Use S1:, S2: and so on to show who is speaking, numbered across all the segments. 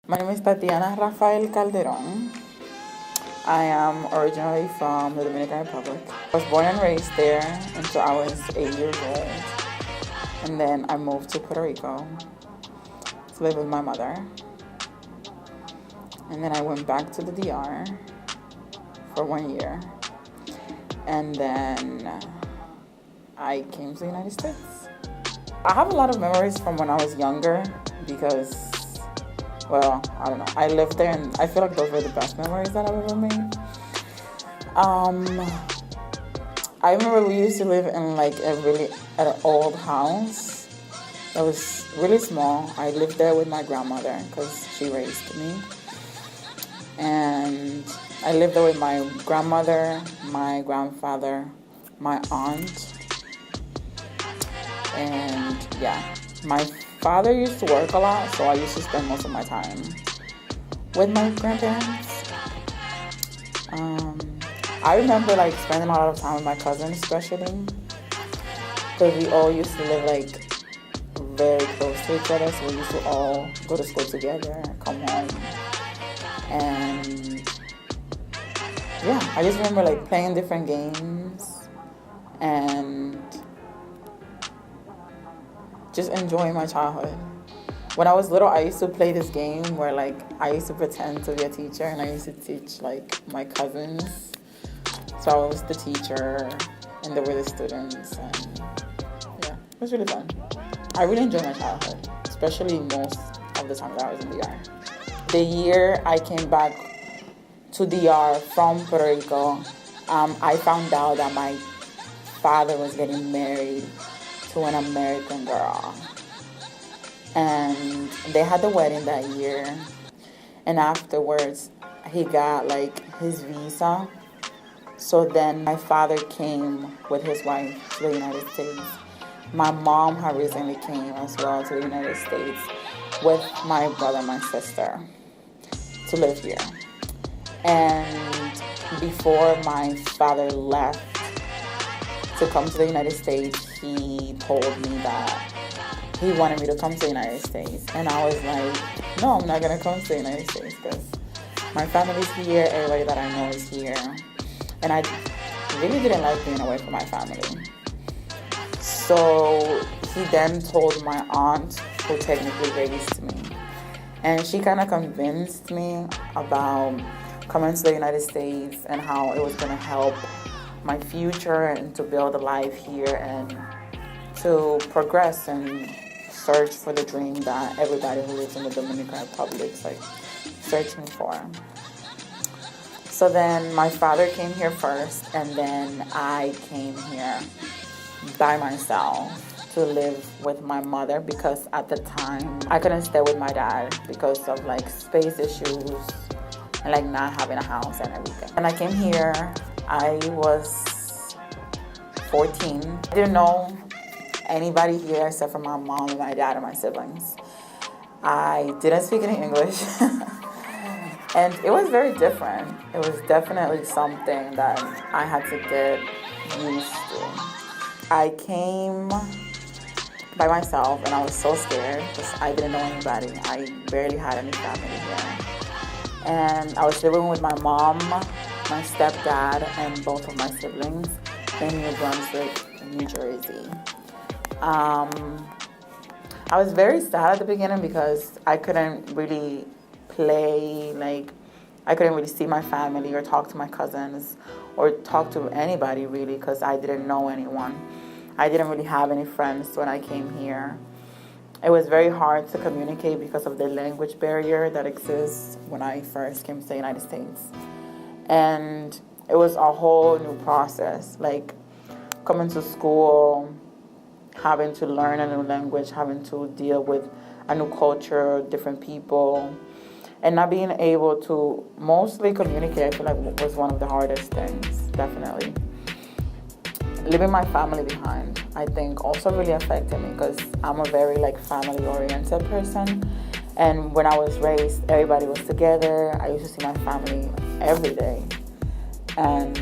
S1: My name is Tatiana Rafael Calderon. I am originally from the Dominican Republic. I was born and raised there until I was 8 years old. And then I moved to Puerto Rico to live with my mother. And then I went back to the DR for 1 year. And then I came to the United States. I have a lot of memories from when I was younger because, well, I don't know. I lived there and I feel like those were the best memories that I've ever made. I remember we used to live in like an old house that was really small. I lived there with my grandmother because she raised me. And I lived there with my grandmother, my grandfather, my aunt, and yeah, my father used to work a lot, so I used to spend most of my time with my grandparents. I remember like spending a lot of time with my cousins, especially because we all used to live like very close to each other, so we used to all go to school together, come home, and yeah, I just remember like playing different games and just enjoying my childhood. When I was little, I used to play this game where like I used to pretend to be a teacher and I used to teach like my cousins. So I was the teacher and they were the students, and yeah, it was really fun. I really enjoyed my childhood, especially most of the time that I was in DR. The year I came back to DR from Puerto Rico, I found out that my father was getting married to an American girl. And they had the wedding that year. And afterwards, he got like his visa. So then my father came with his wife to the United States. My mom had recently came as well to the United States with my brother and my sister to live here. And before my father left to come to the United States, he told me that he wanted me to come to the United States. And I was like, no, I'm not going to come to the United States because my family's here, everybody that I know is here. And I really didn't like being away from my family. So he then told my aunt, who technically raised me. And she kind of convinced me about coming to the United States and how it was going to help my future and to build a life here and to progress and search for the dream that everybody who lives in the Dominican Republic is like searching for. So then my father came here first, and then I came here by myself to live with my mother because at the time I couldn't stay with my dad because of like space issues and like not having a house and everything. When I came here, I was 14. I didn't know anybody here except for my mom and my dad and my siblings. I didn't speak any English. And it was very different. It was definitely something that I had to get used to. I came by myself and I was so scared because I didn't know anybody. I barely had any family here. And I was living with my mom, my stepdad, and both of my siblings in New Brunswick, New Jersey. I was very sad at the beginning because I couldn't really play, like I couldn't really see my family or talk to my cousins or talk to anybody really because I didn't know anyone. I didn't really have any friends when I came here. It was very hard to communicate because of the language barrier that exists when I first came to the United States. And it was a whole new process, like coming to school, having to learn a new language, having to deal with a new culture, different people, and not being able to mostly communicate, I feel like was one of the hardest things, definitely. Leaving my family behind, I think, also really affected me because I'm a very like family-oriented person. And when I was raised, everybody was together. I used to see my family every day. And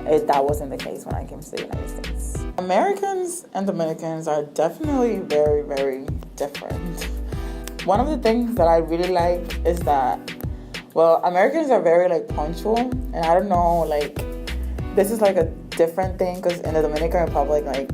S1: that wasn't the case when I came to the United States. Americans and Dominicans are definitely very, very different. One of the things that I really like is that, well, Americans are very like punctual, and I don't know, like, this is like a different thing because in the Dominican Republic, like,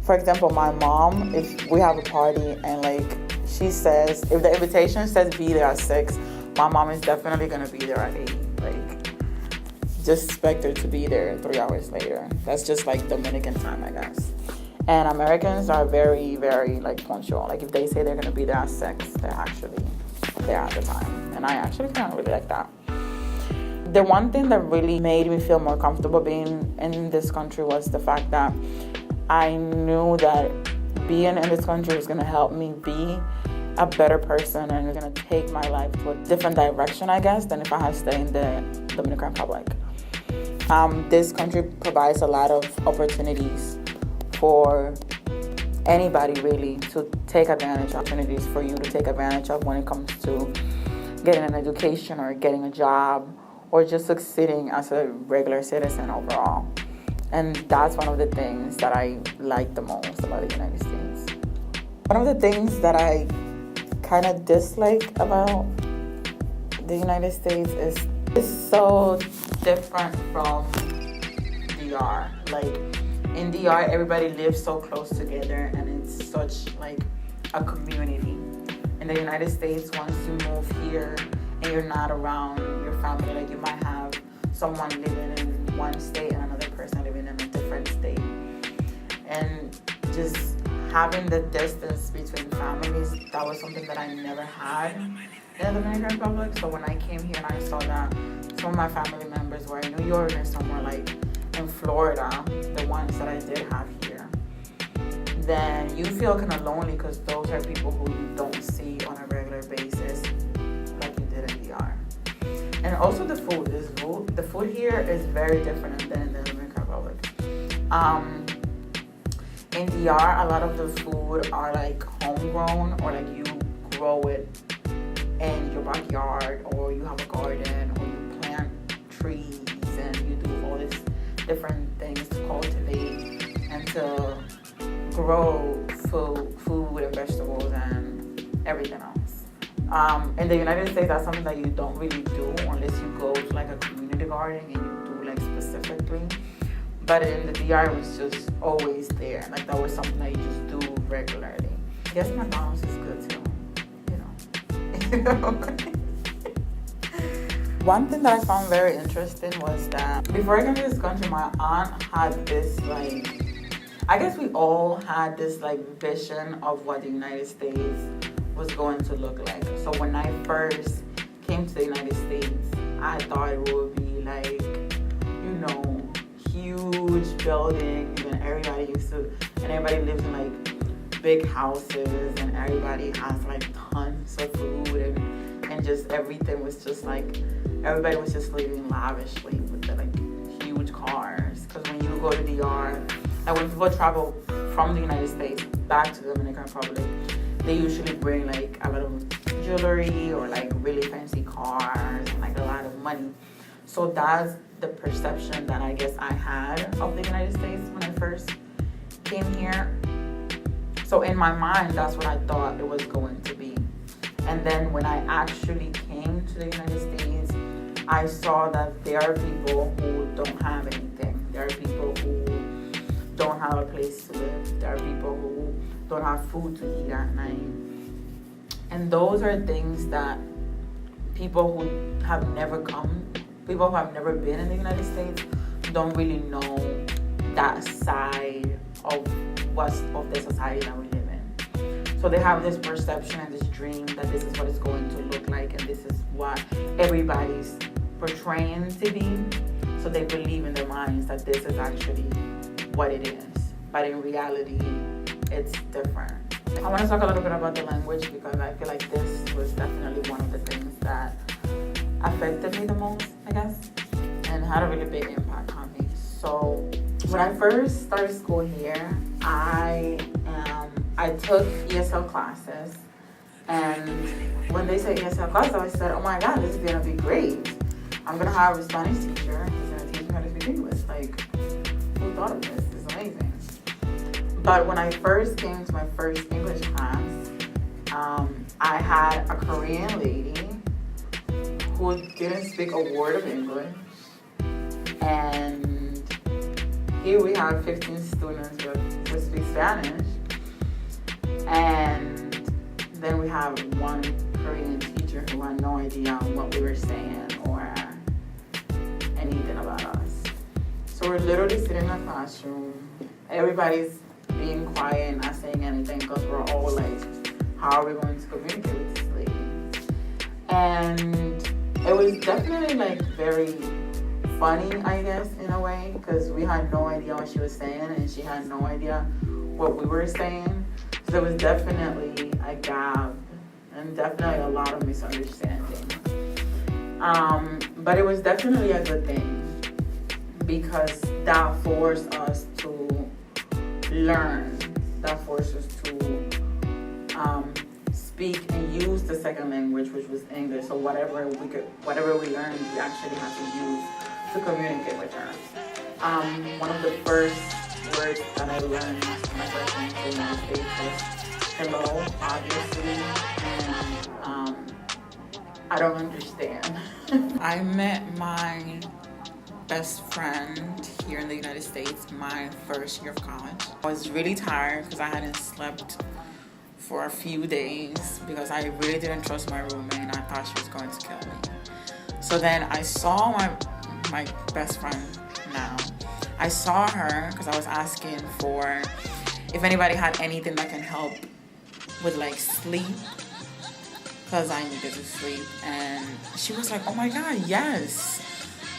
S1: for example, my mom, if we have a party and like she says, if the invitation says be there at 6, my mom is definitely gonna be there at 8. Like, just expect her to be there 3 hours later. That's just like Dominican time, I guess. And Americans are very, very like punctual. Like if they say they're gonna be there at 6, they're actually there at the time. And I actually kind of really like that. The one thing that really made me feel more comfortable being in this country was the fact that I knew that being in this country was gonna help me be a better person and it's gonna take my life to a different direction, I guess, than if I had stayed in the Dominican Republic. This country provides a lot of opportunities for anybody really to take advantage of, opportunities for you to take advantage of when it comes to getting an education or getting a job or just succeeding as a regular citizen overall. And that's one of the things that I like the most about the United States. One of the things that I kind of dislike about the United States is it's so different from DR. Like in DR, everybody lives so close together and it's such like a community. In the United States, once you move here and you're not around your family, like you might have someone living in one state and another person living in a different state. And just having the distance between families, that was something that I never had in the Dominican Republic. So when I came here and I saw that some of my family members were in New York and some were like in Florida, the ones that I did have here, then you feel kind of lonely because those are people who you don't see on a regular basis like you did in DR. And also the food. The food here is very different than in the Dominican Republic. In DR, a lot of the food are like homegrown or like you grow it in your backyard or you have a garden or you plant trees and you do all these different things to cultivate and to grow food and vegetables and everything else. In the United States, that's something that you don't really do unless you go to like a community garden and you do like specifically. But in the DR, it was just always there. Like that was something that you just do regularly. I guess McDonald's is good too, you know. One thing that I found very interesting was that before I came to this country, my aunt had this like, I guess we all had this like vision of what the United States was going to look like. So when I first came to the United States, I thought it would be like, you know, huge buildings and everybody lives in like big houses and everybody has like tons of food and just everything was just like, everybody was just living lavishly with the like huge cars. Because when you go to DR, and when people travel from the United States back to the Dominican Republic, they usually bring like a lot of jewelry or like really fancy cars and like a lot of money. So that's the perception that I guess I had of the United States when I first came here. So in my mind, that's what I thought it was going to be. And then when I actually came to the United States, I saw that there are people who don't have anything. There are people who don't have a place to live. There are people who don't have food to eat at night. And those are things that people who have never been in the United States don't really know that side of the society that we live in. So they have this perception and this dream that this is what it's going to look like and this is what everybody's portraying to be. So they believe in their minds that this is actually what it is. But in reality, it's different. I want to talk a little bit about the language because I feel like this was definitely one of the things that affected me the most, I guess, and had a really big impact on me. So when I first started school here, I took ESL classes, and when they said ESL classes, I said, oh my God, this is gonna be great. I'm gonna have a Spanish teacher who's gonna teach me how to speak English. Like, who thought of this? This is amazing. But when I first came to my first English class, I had a Korean lady who didn't speak a word of English. And here we have 15 students who speak Spanish. And then we have one Korean teacher who had no idea what we were saying or anything about us. So we're literally sitting in a classroom. Everybody's being quiet and not saying anything because we're all like, how are we going to communicate with this lady? And it was definitely like very funny, I guess, in a way, because we had no idea what she was saying and she had no idea what we were saying. So there was definitely a gap and definitely a lot of misunderstanding. But it was definitely a good thing because that forced us to learn, that forced us to speak and use the second language, which was English. So whatever we learned, we actually had to use to communicate with her. One of the first words that I learned when I first came to the United States was hello, obviously, and I don't understand. I met my best friend here in the United States my first year of college. I was really tired because I hadn't slept for a few days because I really didn't trust my roommate and I thought she was going to kill me. So then I saw my best friend now. I saw her because I was asking for if anybody had anything that can help with like sleep because I needed to sleep, and she was like, oh my god, yes,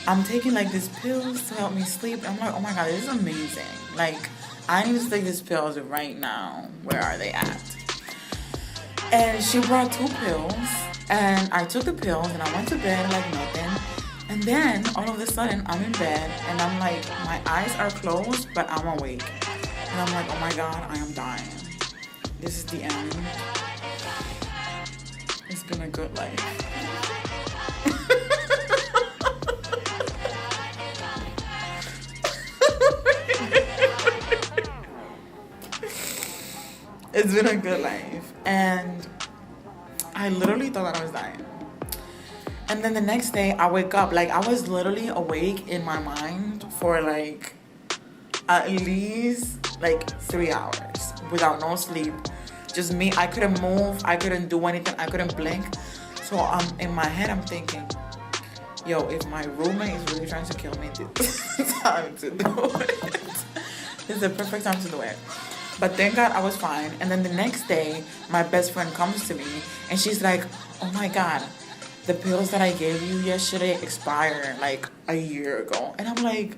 S1: I'm taking like these pills to help me sleep. And I'm like, oh my god, this is amazing. Like, I need to take these pills right now. Where are they at? And she brought 2 pills and I took the pills and I went to bed like nothing. And then all of a sudden I'm in bed and I'm like, my eyes are closed, but I'm awake. And I'm like, oh my god, I am dying. This is the end. It's been a good life. It's been a good life. And I literally thought that I was dying. And then the next day I wake up, like I was literally awake in my mind for like at least like 3 hours without no sleep. Just me, I couldn't move, I couldn't do anything, I couldn't blink. So in my head I'm thinking, yo, if my roommate is really trying to kill me, this is the time to do it. This is the perfect time to do it. But thank God I was fine. And then the next day, my best friend comes to me and she's like, oh my god, the pills that I gave you yesterday expired like a year ago. And I'm like,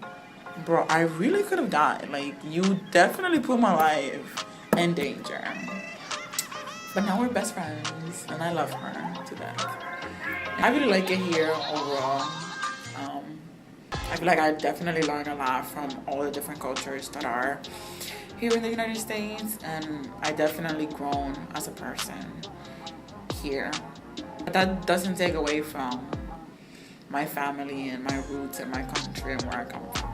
S1: bro, I really could have died. Like, you definitely put my life in danger. But now we're best friends and I love her to death. I really like it here overall. I feel like I definitely learned a lot from all the different cultures that are here in the United States, and I definitely grown as a person here. But that doesn't take away from my family and my roots and my country and where I come from.